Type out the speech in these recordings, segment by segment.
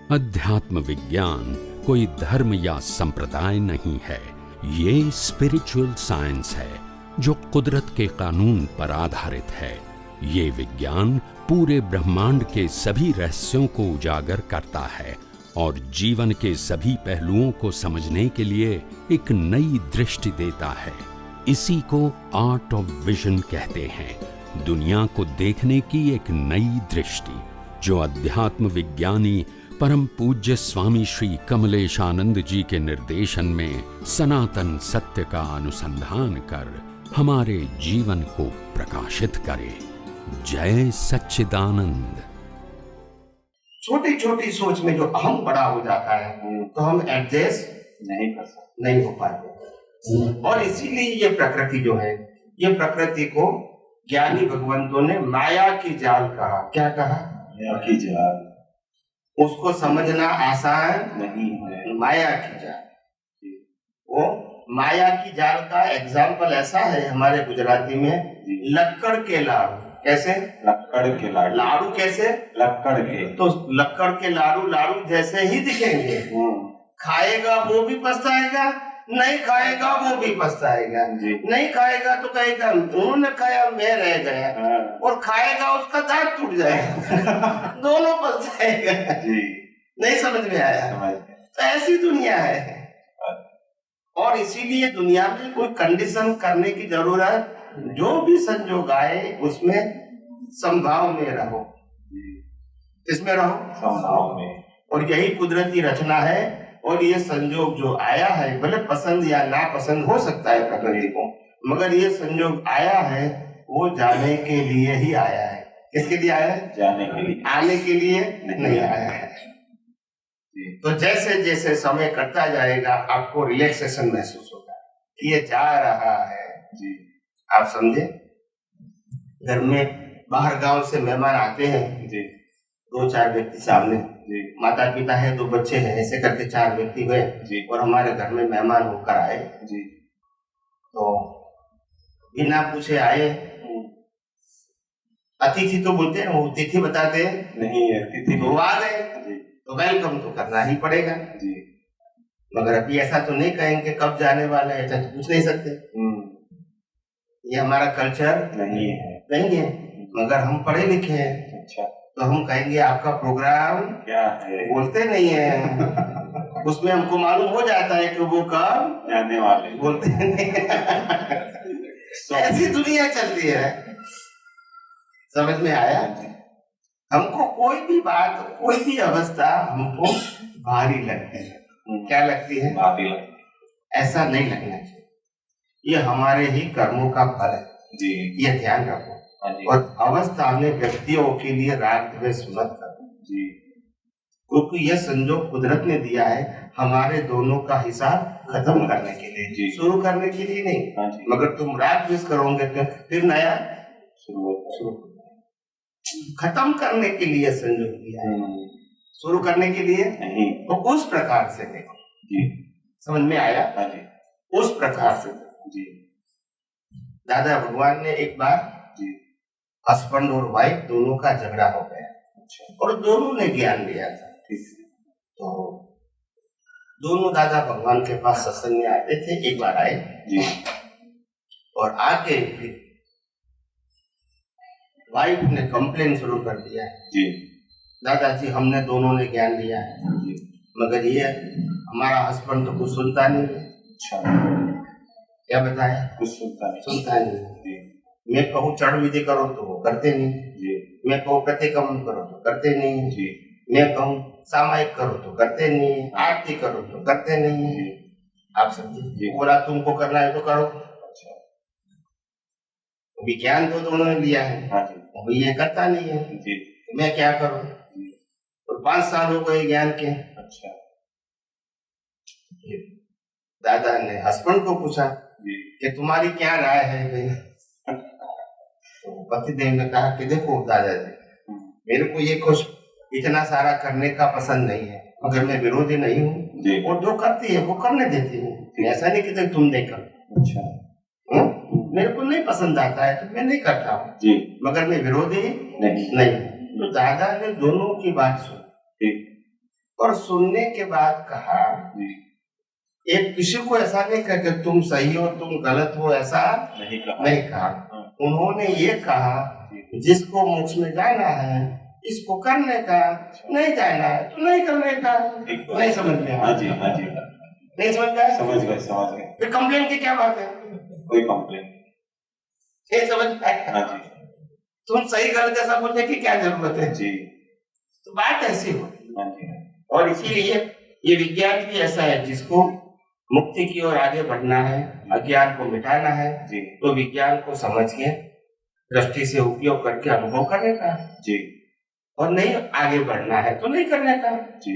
अध्यात्म विज्ञान कोई धर्म या संप्रदाय नहीं है, ये स्पिरिचुअल साइंस है जो कुदरत के कानून पर आधारित है। ये विज्ञान पूरे ब्रह्मांड के सभी रहस्यों को उजागर करता है और जीवन के सभी पहलुओं को समझने के लिए एक नई दृष्टि देता है। इसी को आर्ट ऑफ विजन कहते हैं, दुनिया को देखने की एक नई दृष्टि, जो अध्यात्म विज्ञानी परम पूज्य स्वामी श्री कमलेशानंद जी के निर्देशन में सनातन सत्य का अनुसंधान कर हमारे जीवन को प्रकाशित करे। जय सच्चिदानंद। छोटी छोटी सोच में जो अहम बड़ा हो जाता है तो हम एडजस्ट नहीं हो पाते, और इसीलिए ये प्रकृति जो है, ये प्रकृति को ज्ञानी भगवंतों ने माया की जाल कहा। क्या कहा? माया की जाल। उसको समझना आसान नहीं है। माया की जाल, वो माया की जाल का एग्जाम्पल ऐसा है हमारे गुजराती में, लक्कड़ के लाड़ू। कैसे? लक्कड़ के लाड़ू। लाड़ू कैसे? लक्कड़ के। तो लक्कड़ के लाड़ू लाड़ू जैसे ही दिखेंगे, खाएगा वो भी पछताएगा, नहीं खाएगा वो भी पछताएगा। नहीं खाएगा तो कहेगा उन्होंने खाया मैं रह गया, और खाएगा उसका दांत टूट जाएगा। दोनों पछताएगा। नहीं समझ में आया? तो ऐसी दुनिया है, और इसीलिए दुनिया में कोई कंडीशन करने की जरूरत, जो भी संजोग आए उसमें संभाव में रहो। इसमें रहो संभाव में, और यही कुदरती रचना है। और ये संजोग जो आया है, भले पसंद या नापसंद हो सकता है प्रकृति को, मगर ये संजोग आया है वो जाने के लिए ही आया है। किसके लिए आया है? जाने के लिए, आने के लिए नहीं आया है। तो जैसे जैसे समय कटता जाएगा आपको रिलैक्सेशन महसूस होगा कि ये जा रहा है। आप समझे? घर में बाहर गांव से मेहमान आते हैं, 2-4 व्यक्ति सामने, माता पिता है, 2 बच्चे हैं, ऐसे करके 4 व्यक्ति हुए, और हमारे घर में मेहमान होकर आए। तो बिना पूछे आए, अतिथि तो बोलते हैं, वो तिथि बताते हैं नहीं है, तिथि तो आ गए, तो वेलकम तो करना ही पड़ेगा। मगर अभी ऐसा तो नहीं कहेंगे कब जाने वाला है, ऐसा तो पूछ नहीं सकते। ये हमारा कल्चर नहीं है, मगर हम पढ़े लिखे हैं। अच्छा, तो हम कहेंगे आपका प्रोग्राम क्या है? बोलते नहीं है। उसमें हमको मालूम हो जाता है कि वो कब जाने वाले, बोलते नहीं। ऐसी दुनिया चलती है। समझ में आया? हमको कोई भी बात, कोई भी अवस्था हमको भारी लगती है। क्या लगती है? भारी लगती है। ऐसा नहीं लगना चाहिए। ये हमारे ही कर्मों का फल है। ये ध्यान रखो। और अवस्था में व्यक्तियों के लिए राग द्वेष मत करो, क्योंकि यह संजोग कुदरत ने दिया है हमारे दोनों का हिसाब खत्म करने के लिए, शुरू करने के लिए नहीं। मगर तुम राग द्वेष करोगे तो फिर नया शुरू खत्म करने के लिए संजोग दिया है, शुरू करने के लिए नहीं। तो उस प्रकार से देखो। समझ में आया? उस प्रकार से दादा भगवान ने एक बार हस्बैंड और वाइफ दोनों का झगड़ा हो गया, और दोनों ने ज्ञान लिया था। तो दोनों दादा भगवान के पास सत्संग में आते थे। एक बार आए और आके फिर वाइफ ने कंप्लेन शुरू कर दिया, दादाजी हमने दोनों ने ज्ञान लिया है, मगर ये हमारा हस्बैंड तो कुछ सुनता नहीं है। अच्छा, क्या बताया? कुछ सुनता नहीं। मैं कहूँ चढ़ विधि करो तो वो करते नहीं, मैं कहूँ प्रतिक्रमण करो तो करते नहीं, मैं कहूँ सामायिक करो तो करते नहीं, आरती करो तो करते नहीं। आप समझे? बोला तुमको करना है तो करो। अच्छा, विज्ञान तो दोनों ने लिया है, अभी ये करता नहीं है, मैं क्या करूँ? और 5 साल हो गए ज्ञान के। अच्छा, दादा ने हस्बैंड को पूछा कि तुम्हारी क्या राय है भाई? तो पतिदेव ने कहा कि देखो दादाजी, मेरे को ये कुछ इतना सारा करने का पसंद नहीं है, मगर मैं विरोधी नहीं हूँ, और जो करती है वो करने देती हूँ। ऐसा नहीं कि तुम नहीं करो। अच्छा, मेरे को नहीं पसंद आता है तो मैं नहीं करता हूँ, मगर मैं विरोधी नहीं। तो दादा ने दोनों की बात सुनी, और सुनने के बाद कहा, एक किसी को ऐसा नहीं कहा कि तुम सही हो तुम गलत हो, ऐसा नहीं कहा। उन्होंने ये कहा जिसको मोक्ष में जाना है इसको करने का, नहीं जाना है तो नहीं करने का। नहीं समझ में आया? हाँ जी, हाँ जी, नहीं समझ में आया? समझ गए। फिर कंप्लेन की क्या बात है? कोई कंप्लेन नहीं समझ में आया? हाँ जी, तुम सही गलत ऐसा बोलने की क्या जरूरत है जी, तो बात ऐसी हो। हाँ जी, और इसीलिए ये विज्ञान भी ऐसा है, जिसको मुक्ति की ओर आगे बढ़ना है, अज्ञान को मिटाना है, जी, तो विज्ञान को समझ के दृष्टि से उपयोग करके अनुभव करने का, जी, और नहीं आगे बढ़ना है तो नहीं करने का। जी,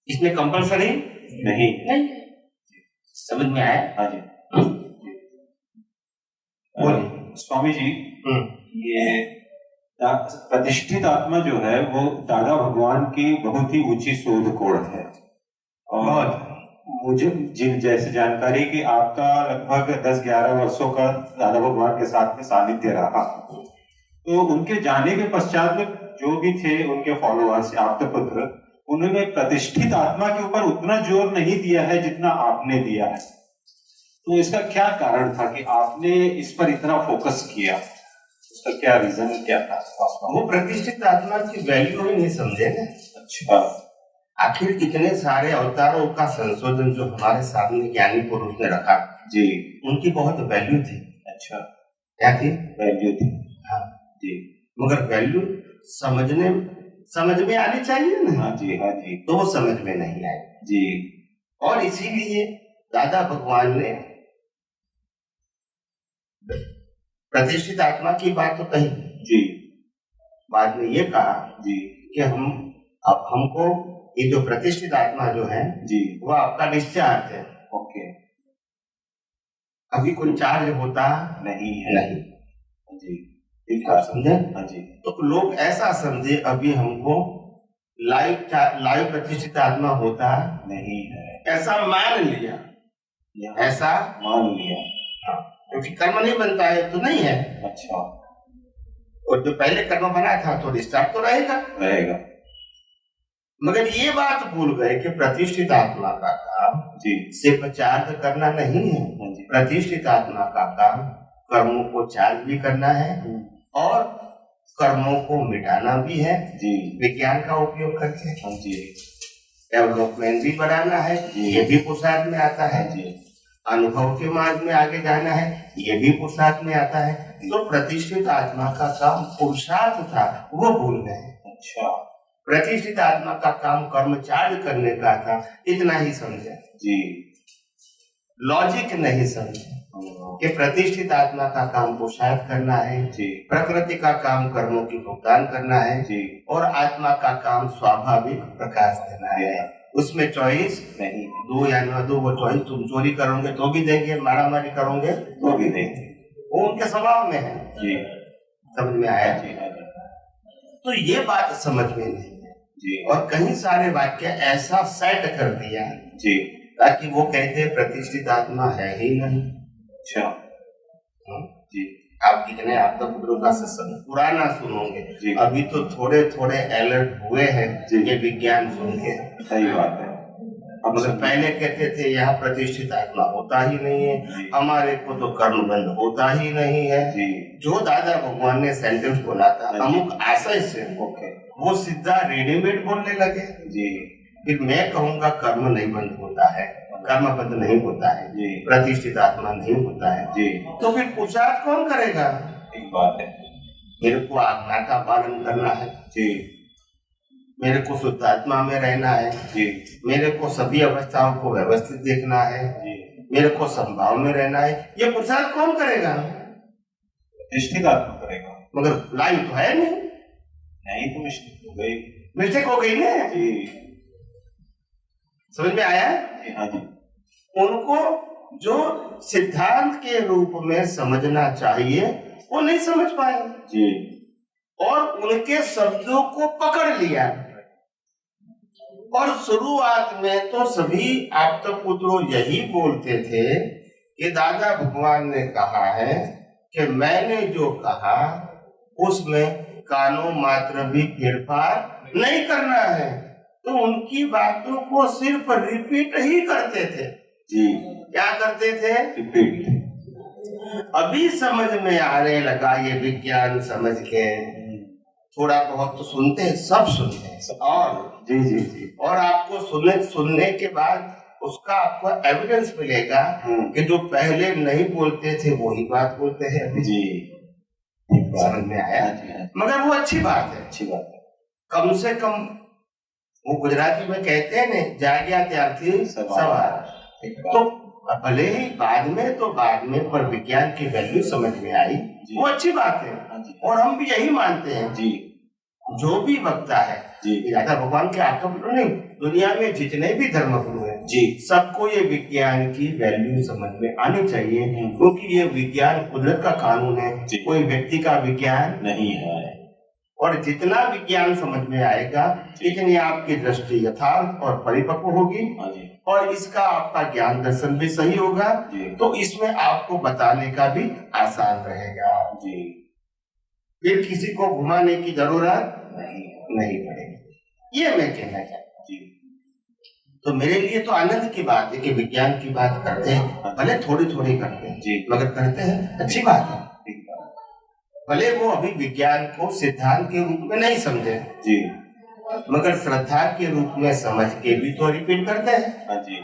इसमें कंपलसरी नहीं, नहीं। समझ में आया? हाँ जी। बोलिए। स्वामी जी, ये प्रतिष्ठित आत्मा जो है वो दादा भगवान की बहुत ही ऊंची शोध कोण है। और मुझे जिन जैसे जानकारी कि आपका लगभग 10-11 वर्षों का दादा भगवान के साथ में सानिध्य रहा, तो उनके जाने के पश्चात में जो भी थे उनके फॉलोअर्स आप्तपुत्र, उन्होंने प्रतिष्ठित आत्मा के ऊपर उतना जोर नहीं दिया है जितना आपने दिया है। तो इसका क्या कारण था कि आपने इस पर इतना फोकस किया? उसका क्या रीजन क्या था? वो प्रतिष्ठित आत्मा की वैल्यू ही नहीं समझे ना। अच्छा, आखिर इतने सारे अवतारों का संशोधन जो हमारे सामने ज्ञानी पुरुष ने रखा जी, उनकी बहुत वैल्यू थी। अच्छा, क्या थी? वैल्यू थी। हाँ जी, मगर वैल्यू समझ में आनी चाहिए ना। हाँ जी, हाँ जी, तो वो समझ में नहीं आई जी, और इसीलिए दादा भगवान ने प्रतिष्ठित आत्मा की बात तो कही, जी, बाद में ये कहा जी, कि अब हमको ये जो प्रतिष्ठित आत्मा जो है जी, वो आपका डिस्चार्ज है। ओके, अभी कोई चार्ज होता नहीं है, नहीं। जी, ठीक आप है, समझे? हाँ जी, तो लोग ऐसा समझे अभी हमको लाइव प्रतिष्ठित आत्मा होता नहीं है, ऐसा मान लिया, ऐसा मान लिया। हाँ, क्योंकि कर्म नहीं बनता है तो नहीं है। अच्छा, और जो पहले कर्म बना था तो डिस्चार्ज तो रहेगा। मगर ये बात भूल गए कि प्रतिष्ठित आत्मा का काम जी, सिर्फ चार्ज करना नहीं है। हाँ जी, प्रतिष्ठित आत्मा का काम कर्मों को चार्ज भी करना है और कर्मों को मिटाना भी है, जी, विज्ञान का उपयोग करके। हाँ जी, डेवलपमेंट भी बढ़ाना है, ये भी पुरुषार्थ में आता है। जी, अनुभव के मार्ग में आगे जाना है, ये भी पुरुषार्थ में आता है। तो प्रतिष्ठित आत्मा का काम पुरुषार्थ था, वो भूल गए। अच्छा, प्रतिष्ठित आत्मा का काम कर्म चार्ज करने का था, इतना ही समझे, जी, लॉजिक नहीं समझे कि प्रतिष्ठित आत्मा का काम पुरुषार्थ करना है, जी, प्रकृति का काम कर्मों की भुगतान करना है, जी, और आत्मा का काम स्वाभाविक प्रकाश देना है। उसमें चॉइस नहीं, दो या न दो, वो चॉइस तुम चोरी करोगे तो भी देंगे, मारामारी करोगे तो भी नहीं, वो उनके स्वभाव में है। जी, समझ में आया? जी, हाँ जी, तो ये बात समझ में नहीं है। जी, और कई सारे वाक्य ऐसा सेट कर दिया जी, ताकि वो कहते प्रतिष्ठित आत्मा है ही नहीं। अच्छा, जी, आप कितने आत्मपुत्रों का सत्संग पुराना सुनोगे, जी, अभी तो थोड़े थोड़े अलर्ट हुए हैं जी, ये विज्ञान सुन के। सही बात है। मगर पहले कहते थे यहाँ प्रतिष्ठित आत्मा होता ही नहीं है, जी, हमारे को तो कर्म बंद होता ही नहीं है। जी, जो दादा भगवान ने सेंटेंस बोला था अमुक आशय से, ओके, वो सीधा रेडीमेड बोलने लगे। जी, फिर मैं कहूंगा कर्म नहीं बंद होता है, कर्म बंद नहीं होता है, जी, प्रतिष्ठित आत्मा नहीं होता है, जी, तो फिर पुरुषार्थ कौन करेगा? एक बात है, मेरे को आज्ञा का पालन करना है, जी, मेरे को शुद्ध आत्मा में रहना है, जी, मेरे को सभी अवस्थाओं को व्यवस्थित देखना है, जी, मेरे को संभाव में रहना है, ये पुरुषार्थ कौन करेगा? प्रतिष्ठित आत्मा करेगा। मगर लाइव तो है नहीं, तो मिस्टेक हो गई। मिस्टेक हो गई ना। जी, समझ में आया? जी, हाँ जी, उनको जो सिद्धांत के रूप में समझना चाहिए वो नहीं समझ पाए, जी, और उनके शब्दों को पकड़ लिया। और शुरुआत में तो सभी आप्तपुत्रों यही बोलते थे कि दादा भगवान ने कहा है कि मैंने जो कहा उसमें कानो मात्र भी फेरफार नहीं करना है। तो उनकी बातों को सिर्फ रिपीट ही करते थे। जी, क्या करते थे? रिपीट। अभी समझ में आने लगा ये विज्ञान समझ के, थोड़ा बहुत तो सुनते हैं, सब सुनते हैं। और जी जी जी, और आपको सुनने के बाद उसका आपको एविडेंस मिलेगा कि जो पहले नहीं बोलते थे वही बात बोलते हैं अभी। जी, समझ में आया? मगर वो अच्छी बात है, अच्छी बात है। कम से कम वो गुजराती में कहते हैं न, जाग्या त्यारथी सवार। तो भले ही बाद में पर विज्ञान की वैल्यू समझ में आई, वो अच्छी बात है। और हम भी यही मानते हैं जी, जो भी वक्ता है राधा भगवान के आत्मगुरु नहीं, दुनिया में जितने भी धर्म गुरु हैं जी, सबको ये विज्ञान की वैल्यू समझ में आनी चाहिए, क्योंकि ये विज्ञान कुदरत का कानून है, कोई व्यक्ति का विज्ञान नहीं है। और जितना विज्ञान समझ में आएगा इतनी आपकी दृष्टि यथार्थ और परिपक्व होगी और इसका आपका ज्ञान दर्शन भी सही होगा, तो इसमें आपको बताने का भी आसान रहेगा जी। फिर किसी को घुमाने की जरूरत नहीं पड़ेगी, ये मैं कहना चाहता हूँ। तो मेरे लिए तो आनंद की बात है कि विज्ञान की बात करते हैं, भले थोड़ी थोड़ी करते हैं मगर करते हैं, अच्छी बात है। भले वो अभी विज्ञान को सिद्धांत के रूप में नहीं समझे जी, मगर श्रद्धा के रूप में समझ के भी तो रिपीट करते हैं जी।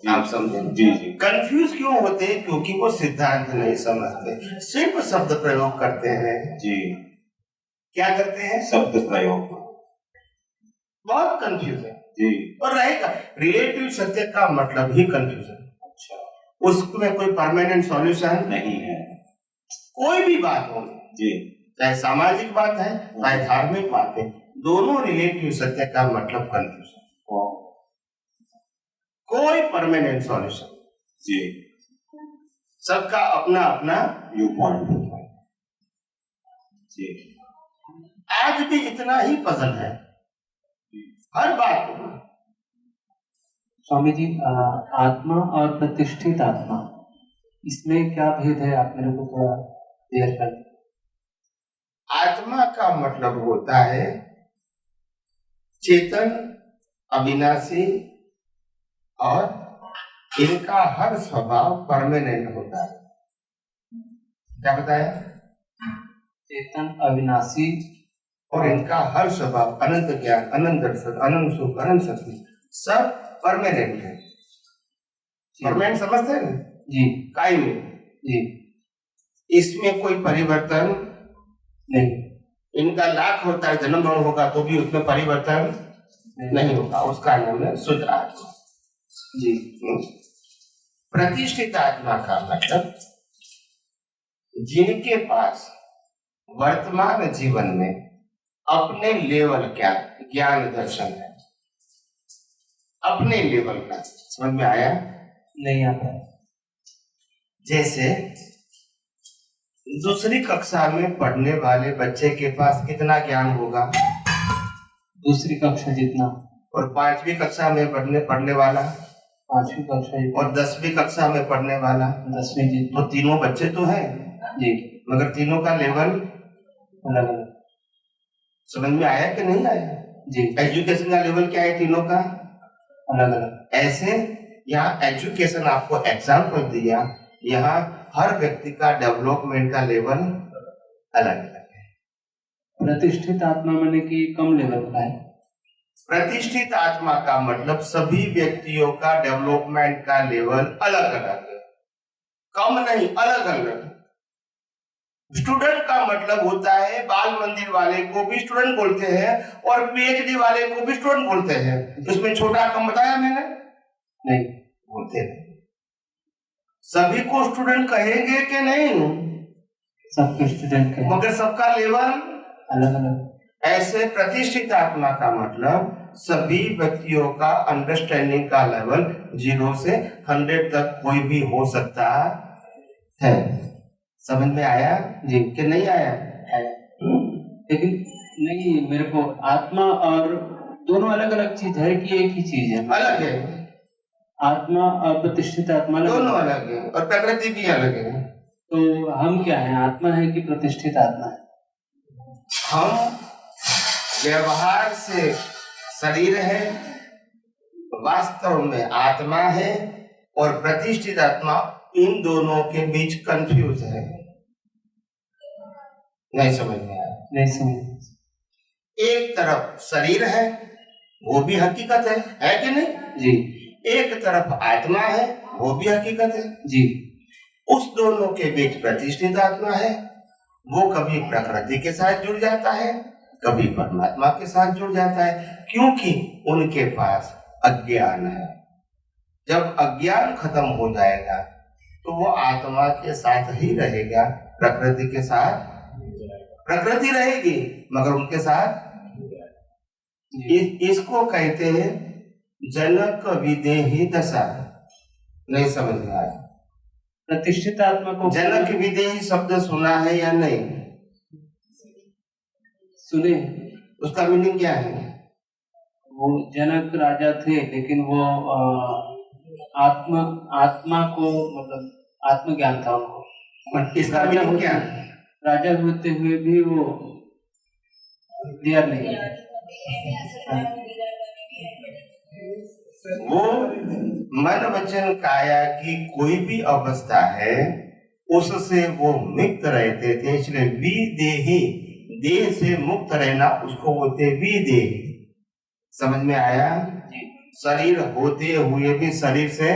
आप समझे जी जी। कंफ्यूज क्यों होते हैं? क्योंकि वो सिद्धांत नहीं समझते, सिर्फ शब्द प्रयोग करते हैं जी। क्या करते हैं? शब्द प्रयोग। बहुत कंफ्यूज है जी। और रहेगा, रिलेटिव सत्य का मतलब ही कंफ्यूजन। अच्छा, उसमें कोई परमानेंट सॉल्यूशन नहीं है। कोई भी बात हो जी, चाहे सामाजिक बात है चाहे धार्मिक बात है, दोनों रिलेटिव सत्य का मतलब कंफ्यूजन, कोई परमानेंट सॉल्यूशन जी। सबका अपना अपना व्यू पॉइंट जी। आज भी इतना ही पजल है हर बात को। स्वामी जी, आत्मा और प्रतिष्ठित आत्मा, इसमें क्या भेद है? आप मेरे को थोड़ा क्लियर कर दें। आत्मा का मतलब होता है चेतन, अविनाशी, और इनका हर स्वभाव परमानेंट होता है। क्या बताया? चेतन, अविनाशी, और इनका हर स्वभाव अनंत ज्ञान, अनंत दर्शन, अनंत सुख, अनंत शक्ति, सब परमानेंट है। परमानेंट समझते हैं ना जी, कायमी जी। इसमें कोई परिवर्तन नहीं। इनका लाख होता है, जन्म मरण होगा तो भी उसमें परिवर्तन नहीं होगा। उसका नाम है शुद्ध आत्मा जी। प्रतिष्ठित आत्मा का मतलब जिनके पास वर्तमान जीवन में अपने लेवल का ज्ञान दर्शन है, अपने लेवल का। समझ में आया? नहीं आता। जैसे दूसरी कक्षा में पढ़ने वाले बच्चे के पास कितना ज्ञान होगा? दूसरी कक्षा जितना। और 5वीं कक्षा में पढ़ने वाला 5वीं कक्षा जितना। और 10वीं कक्षा में पढ़ने वाला 10वीं जितना। तो तीनों बच्चे तो हैं जी, मगर तीनों का लेवल अलग अलग। समझ में आया कि नहीं आया जी? एजुकेशन का लेवल क्या है तीनों का? अलग अलग। ऐसे यहाँ एजुकेशन आपको एग्जाम्पल दिया, यहाँ हर व्यक्ति का डेवलपमेंट का लेवल अलग अलग है। प्रतिष्ठित आत्मा माने कि कम लेवल का है। प्रतिष्ठित आत्मा का मतलब सभी व्यक्तियों का डेवलपमेंट का लेवल अलग अलग है, कम नहीं, अलग अलग। स्टूडेंट का मतलब होता है बाल मंदिर वाले को भी स्टूडेंट बोलते हैं और पीएचडी वाले को भी स्टूडेंट बोलते हैं। इसमें छोटा कम बताया मैंने? नहीं बोलते हैं। सभी को स्टूडेंट कहेंगे कि नहीं? सबके स्टूडेंट कहेंगे, मगर सबका लेवल अलग अलग। ऐसे प्रतिष्ठित आत्मा का मतलब सभी व्यक्तियों का अंडरस्टैंडिंग का लेवल 0 से 100 तक कोई भी हो सकता है। समझ में आया जी कि नहीं आया? लेकिन नहीं, मेरे को आत्मा और दोनों अलग अलग चीज है कि एक ही चीज है? अलग है। आत्मा और प्रतिष्ठित आत्मा दोनों अलग है और प्रकृति भी अलग है। तो हम क्या है, आत्मा है कि प्रतिष्ठित आत्मा है? हम व्यवहार से शरीर है, वास्तव में आत्मा है, और प्रतिष्ठित आत्मा इन दोनों के बीच कंफ्यूज है। नहीं समझ में आया? नहीं समझ। एक तरफ शरीर है, वो भी हकीकत है कि नहीं जी। एक तरफ आत्मा है, वो भी हकीकत है जी। उस दोनों के बीच प्रतिष्ठित आत्मा है, वो कभी प्रकृति के साथ जुड़ जाता है, कभी परमात्मा के साथ जुड़ जाता है, क्योंकि उनके पास अज्ञान है। जब अज्ञान खत्म हो जाएगा तो वो आत्मा के साथ ही रहेगा, प्रकृति के साथ प्रकृति रहेगी मगर उनके साथ। इसको कहते हैं जनक विदेही दशा। नहीं समझ में आया? प्रतिष्ठित आत्मा को जनक विदेही शब्द सुना है या नहीं? सुने। उसका मीनिंग क्या है? वो जनक राजा थे, लेकिन वो आत्मा को मतलब आत्मज्ञान था उनको। इसका मीनिंग क्या है? राजा होते हुए भी वो क्लियर नहीं है। वो मन वचन काया की कोई भी अवस्था है उससे वो मुक्त रहते थे, इसलिए विदेही, देह से मुक्त रहना उसको बोलते विदेही। समझ में आया? शरीर होते हुए भी शरीर से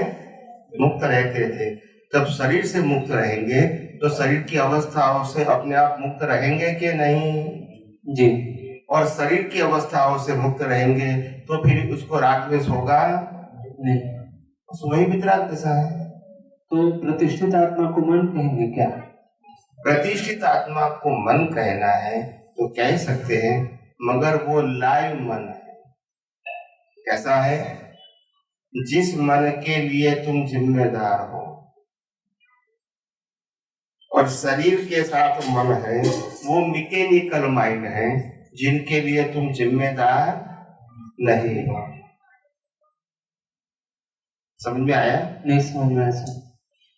मुक्त रहते थे। जब शरीर से मुक्त रहेंगे तो शरीर की अवस्थाओं से अपने आप मुक्त रहेंगे कि नहीं? जी। और शरीर की अवस्थाओं से मुक्त रहेंगे तो फिर उसको राग द्वेष होगा नहीं, वही वितराग दशा है। तो प्रतिष्ठित आत्मा को मन कहेंगे क्या? प्रतिष्ठित आत्मा को मन कहना है तो कह सकते हैं, मगर वो लाइव मन है। कैसा है? जिस मन के लिए तुम जिम्मेदार हो, और शरीर के साथ मन है वो मैकेनिकल माइंड है जिनके लिए तुम जिम्मेदार नहीं हो। समझ में आया? नहीं समझ में आया।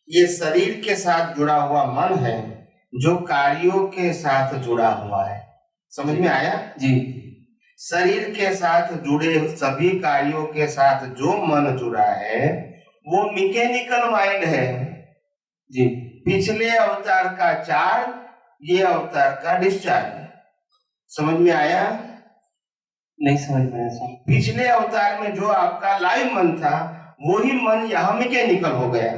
ये शरीर के साथ जुड़ा हुआ मन है जो कार्यों के साथ जुड़ा हुआ है। समझ में आया? जी। शरीर के साथ जुड़े सभी कार्यों के साथ जो मन जुड़ा है वो मैकेनिकल माइंड है। जी। पिछले अवतार का चार्ज, ये अवतार का डिस्चार्ज। समझ में आया? नहीं समझ में आया। पिछले अवतार में जो आपका लाइव मन था वही मन यहाँ मैकेनिकल हो गया।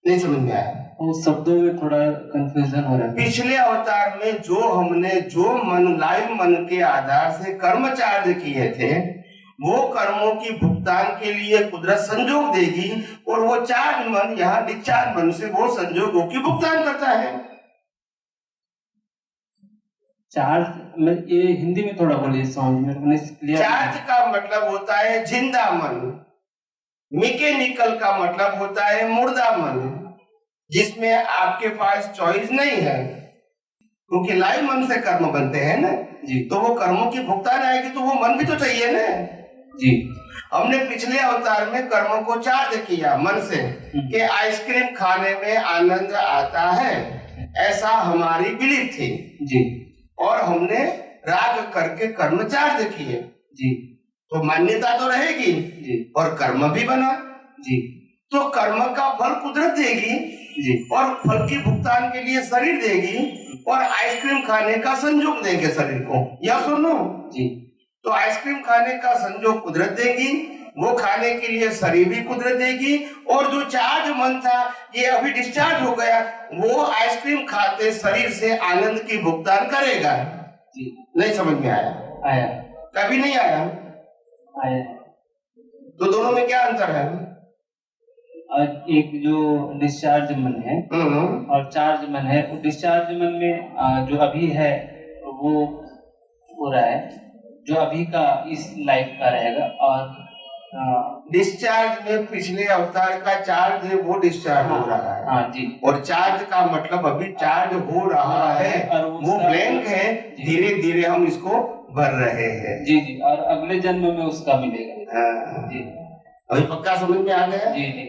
नहीं समझ में आया? उस शब्दों में थोड़ा कंफ्यूजन हो रहा है। पिछले अवतार में जो मन लाइव मन के आधार से कर्म चार्ज किए थे वो कर्मों की भुगतान के लिए कुदरत संजोग देगी, और वो चार्ज मन यहाँ डिस्चार्ज मन से वो संजोगों की भुगतान करता है। चार्ज में ये हिंदी में थोड़ा बोलिए, समझ में क्लियर। चार्ज का मतलब होता है जिंदा मन, मैकेनिकल का मतलब होता है मुर्दा मन, जिसमें आपके पास चॉइस नहीं है, क्योंकि लाइव मन से कर्म बनते हैं ना जी। तो वो कर्मों की भुगतान आएगी तो वो मन भी तो चाहिए ना जी। हमने पिछले अवतार में कर्मों को चार्ज किया मन से कि आइसक्रीम खाने में आनंद आता है, ऐसा हमारी बिलीफ थी जी। और हमने राग करके कर्म चार्ज किए जी। तो मान्यता तो रहेगी जी। और कर्म भी बना जी। तो कर्म का फल कुदरत देगी जी। और फल की भुगतान के लिए शरीर देगी और आइसक्रीम खाने का संयोग देंगे शरीर को। या सुनो जी। तो आइसक्रीम खाने का संयोग कुदरत देगी, वो खाने के लिए शरीर भी कुदरत देगी, और जो चार्ज मन था ये अभी डिस्चार्ज हो गया, वो आइसक्रीम खाते शरीर से आनंद की भुगतान करेगा। जी। नहीं समझ में आया? आया। कभी नहीं आया? आया। तो दोनों में क्या अंतर है? और एक जो डिस्चार्ज मन है और चार्ज मन है, डिस्चार्ज मन में जो अभी है वो हो रहा है, जो अभी का इस लाइफ का रहेगा, और डिस्चार्ज में पिछले अवतार का चार्ज है वो डिस्चार्ज हो रहा है। हाँ जी। और चार्ज का मतलब अभी चार्ज हो रहा है और वो ब्लैंक है, धीरे धीरे हम इसको भर रहे हैं। जी जी। और अगले जन्म में उसका मिलेगा। हाँ। जी। अभी पक्का समझ में आ गया? जी जी।